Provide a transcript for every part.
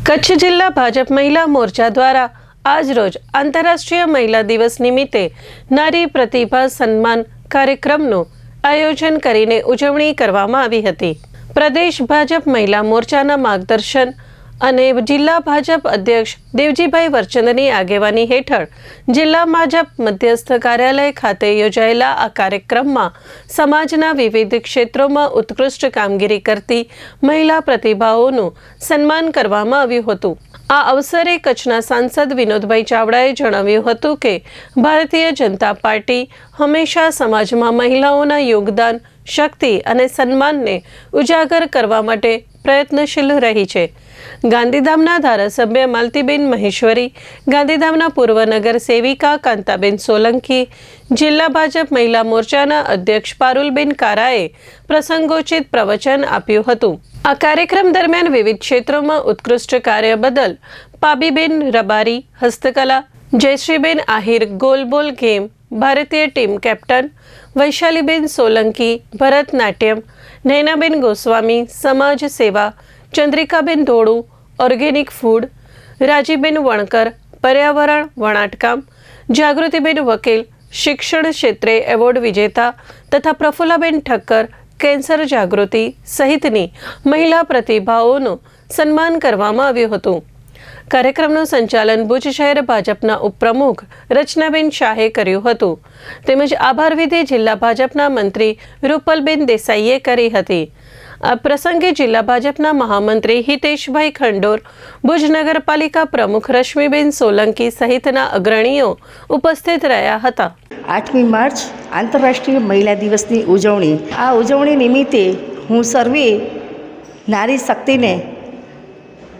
કચ્છ જિલ્લા ભાજપ મહિલા મોરચા દ્વારા આજરોજ આંતરરાષ્ટ્રીય મહિલા દિવસ નિમિત્તે નારી પ્રતિભા સન્માન કાર્યક્રમનું આયોજન કરીને ઉજવણી કરવામાં આવી હતી। પ્રદેશ ભાજપ મહિલા મોરચાના માર્ગદર્શન અને જિલ્લા ભાજપ અધ્યક્ષ દેવજીભાઈ વરચંદની આગેવાની હેઠળ જિલ્લા ભાજપ મધ્યસ્થ કાર્યાલય ખાતે યોજાયેલા આ કાર્યક્રમમાં સમાજના વિવિધ ક્ષેત્રોમાં ઉત્કૃષ્ટ કામગીરી કરતી મહિલા પ્રતિભાઓનું સન્માન કરવામાં આવ્યું હતું। આ અવસરે કચ્છના સાંસદ વિનોદભાઈ ચાવડાએ જણાવ્યું હતું કે ભારતીય જનતા પાર્ટી હંમેશા સમાજમાં મહિલાઓના યોગદાન, શક્તિ અને સન્માનને ઉજાગર કરવા માટે પ્રયત્નશીલ રહી છે। ગાંધીધામના ધારાસભ્ય માલતીબેન મહેશ્વરી, ગાંધીધામના પૂર્વ નગર સેવિકા કાંતાબેન સોલંકી, જિલ્લા ભાજપ મહિલા મોરચાના અધ્યક્ષ પારુલબેન કારાએ પ્રસંગોચિત પ્રવચન આપ્યું હતું। આ કાર્યક્રમ દરમિયાન વિવિધ ક્ષેત્રોમાં ઉત્કૃષ્ટ કાર્ય બદલ પાબીબેન રબારી, હસ્તકલા, જયશ્રીબેન આહિર, ગોલબોલ ગેમ, ભારતીય ટીમ કેપ્ટન, વૈશાલીબેન સોલંકી, ભરતનાટ્યમ, નૈનાબેન ગોસ્વામી, સમાજ સેવા, ચંદ્રિકાબેન ધોળુ, ઓર્ગેનિક ફૂડ, રાજીબેન વણકર, પર્યાવરણ વણાટકામ, જાગૃતિબેન વકીલ, શિક્ષણ ક્ષેત્રે એવોર્ડ વિજેતા તથા પ્રફુલ્લાબેન ઠક્કર, કેન્સર જાગૃતિ સહિતની મહિલા પ્રતિભાઓનું સન્માન કરવામાં આવ્યું હતું। કાર્યક્રમનું સંચાલન ભુજ શહેર ભાજપના ઉપપ્રમુખ રચનાબેન શાહે કર્યું હતું, તેમજ આભાર વિધિ જિલ્લા ભાજપના મંત્રી રૂપલબેન દેસાઈએ કરી હતી। આ પ્રસંગે જિલ્લા ભાજપના મહામંત્રી હિતેશભાઈ ખંડોર, ભુજ નગરપાલિકા પ્રમુખ રશ્મિબેન સોલંકી સહિતના અગ્રણીઓ ઉપસ્થિત રહ્યા હતા। 8મી માર્ચ આંતરરાષ્ટ્રીય મહિલા દિવસની ઉજવણી। આ ઉજવણી નિમિત્તે હું સર્વે નારી શક્તિને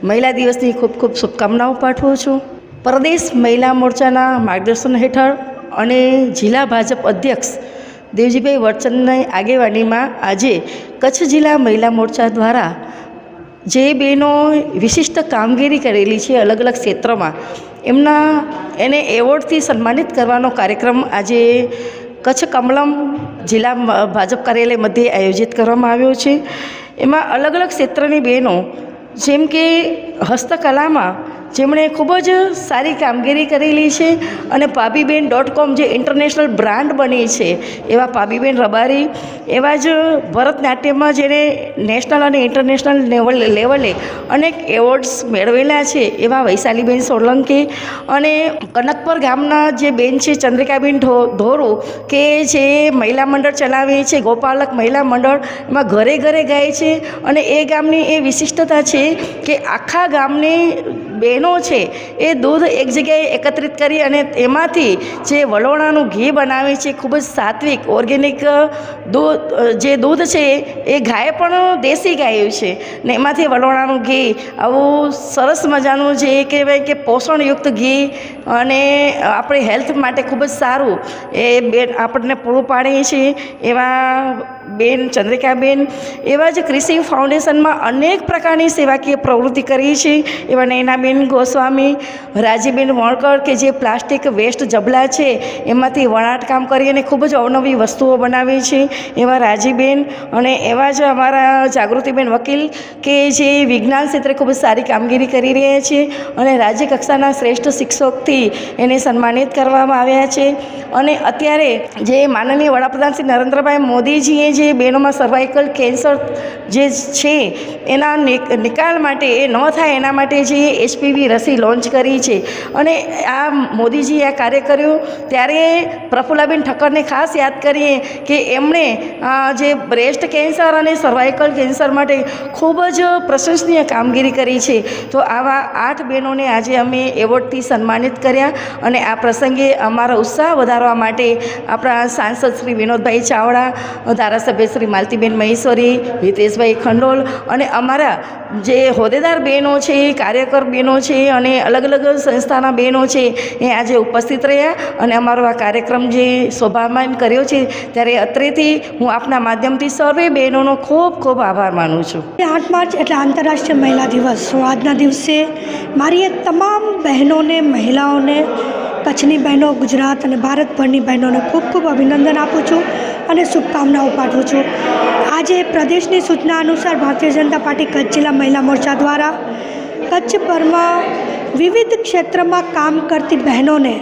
મહિલા દિવસની ખૂબ ખૂબ શુભકામનાઓ પાઠવું છું। પ્રદેશ મહિલા મોરચાના માર્ગદર્શન હેઠળ અને જિલ્લા ભાજપ અધ્યક્ષ દેવજીભાઈ વરચંદની આગેવાનીમાં આજે કચ્છ જિલ્લા મહિલા મોરચા દ્વારા જે બહેનો વિશિષ્ટ કામગીરી કરેલી છે અલગ અલગ ક્ષેત્રમાં, એને એવોર્ડથી સન્માનિત કરવાનો કાર્યક્રમ આજે કચ્છ કમલમ જિલ્લા ભાજપ કાર્યાલય મધ્યે આયોજિત કરવામાં આવ્યો છે। એમાં અલગ અલગ ક્ષેત્રની બહેનો, જેમ કે હસ્તકલામાં જેમણે ખૂબ જ સારી કામગીરી કરેલી છે અને પાબીબેન.com જે ઇન્ટરનેશનલ બ્રાન્ડ બની છે એવા પાબીબેન રબારી, એવા જ ભરતનાટ્યમમાં જેને નેશનલ અને ઇન્ટરનેશનલ લેવલે અનેક એવોર્ડ્સ મેળવેલા છે એવા વૈશાલીબેન સોલંકી, અને કનકપર ગામના જે બેન છે ચંદ્રિકાબેન ધોળુ કે જે મહિલા મંડળ ચલાવે છે, ગોપાલક મહિલા મંડળ, એમાં ઘરે ઘરે ગાય છે અને એ ગામની એ વિશિષ્ટતા છે કે આખા ગામની બહેનો છે એ દૂધ એક જગ્યાએ એકત્રિત કરી અને એમાંથી જે વલોણાનું ઘી બનાવે છે, ખૂબ જ સાત્વિક ઓર્ગેનિક જે દૂધ છે એ ગાય પણ દેશી ગાયું છે ને એમાંથી વલોણાનું ઘી આવું સરસ મજાનું જે કહેવાય કે પોષણયુક્ત ઘી અને આપણી હેલ્થ માટે ખૂબ જ સારું એ બેન આપણને પૂરું પાડે છે। એવા બેન ચંદ્રિકાબેન, એવા જ કૃષિ ફાઉન્ડેશનમાં અનેક પ્રકારની સેવાકીય પ્રવૃત્તિ કરી છે એવા નૈનાબેન ગોસ્વામી, રાજીબેન વણકર કે જે પ્લાસ્ટિક વેસ્ટ જબલા છે એમાંથી વણાટકામ કરી અને ખૂબ જ અવનવી વસ્તુઓ બનાવી છે એવા રાજીબેન, અને એવા જ અમારા જાગૃતિબેન વકીલ કે જે વિજ્ઞાન ક્ષેત્રે ખૂબ જ સારી કામગીરી કરી રહ્યા છે અને રાજ્ય કક્ષાના શ્રેષ્ઠ શિક્ષકથી એને સન્માનિત કરવામાં આવ્યા છે। અને અત્યારે જે માનનીય વડાપ્રધાન શ્રી નરેન્દ્રભાઈ મોદીજીએ જે બહેનોમાં સર્વાઇકલ કેન્સર જે છે એના નિકાલ માટે એ ન થાય એના માટે જે HPV રસી લોન્ચ કરી છે અને આ મોદીજીએ આ કાર્ય કર્યું ત્યારે પ્રફુલ્લાબેન ઠક્કરને ખાસ યાદ કરીએ કે એમણે જે બ્રેસ્ટ કેન્સર અને સર્વાઇકલ કેન્સર માટે ખૂબ જ પ્રશંસનીય કામગીરી કરી છે। તો આવા 8 બહેનોને આજે અમે એવોર્ડથી સન્માનિત કર્યા અને આ પ્રસંગે અમારો ઉત્સાહ વધારવા માટે આપણા સાંસદ શ્રી વિનોદભાઈ ચાવડા, ધારાસભ્ય શ્રી માલતીબેન મહેશ્વરી, હિતેશભાઈ ખંડોલ અને અમારા જે હોદ્દેદાર બહેનો છે, કાર્યકર બહેનો છે અને અલગ અલગ સંસ્થાના બહેનો છે એ આજે ઉપસ્થિત રહ્યા અને અમારો આ કાર્યક્રમ જે શોભામાન કર્યો છે ત્યારે અત્રેથી હું આપના માધ્યમથી સર્વે બહેનોનો ખૂબ ખૂબ આભાર માનું છું। 8 માર્ચ એટલે આંતરરાષ્ટ્રીય મહિલા દિવસ। આજના દિવસે મારી એ તમામ બહેનોને, મહિલાઓને, કચ્છની બહેનો, ગુજરાત અને ભારતભરની બહેનોને ખૂબ ખૂબ અભિનંદન આપું છું અને શુભકામનાઓ પાઠવું છું। આજે પ્રદેશની સૂચના અનુસાર ભારતીય જનતા પાર્ટી કચ્છ જિલ્લા મહિલા મોરચા દ્વારા કચ્છભરમાં વિવિધ ક્ષેત્રમાં કામ કરતી બહેનોને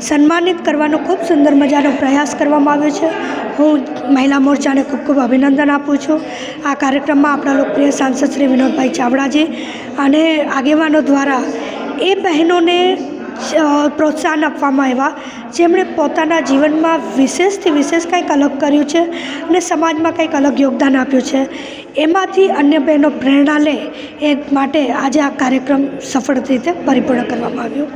સન્માનિત કરવાનો ખૂબ સુંદર મજાનો પ્રયાસ કરવામાં આવ્યો છે. હું મહિલા મોરચાને ખૂબ ખૂબ અભિનંદન આપું છું. આ કાર્યક્રમમાં આપણા લોકપ્રિય સાંસદ શ્રી વિનોદભાઈ ચાવડાજી અને આગેવાનો દ્વારા એ બહેનોને પ્રોત્સાહન આપવામાં આવ્યા જેમણે પોતાના જીવનમાં વિશેષથી વિશેષ કંઈક અલગ કર્યું છે અને સમાજમાં કંઈક અલગ યોગદાન આપ્યું છે. એમાંથી અન્ય બહેનો પ્રેરણા લે એ માટે આજે આ કાર્યક્રમ સફળ રીતે પરિપૂર્ણ કરવામાં આવ્યો.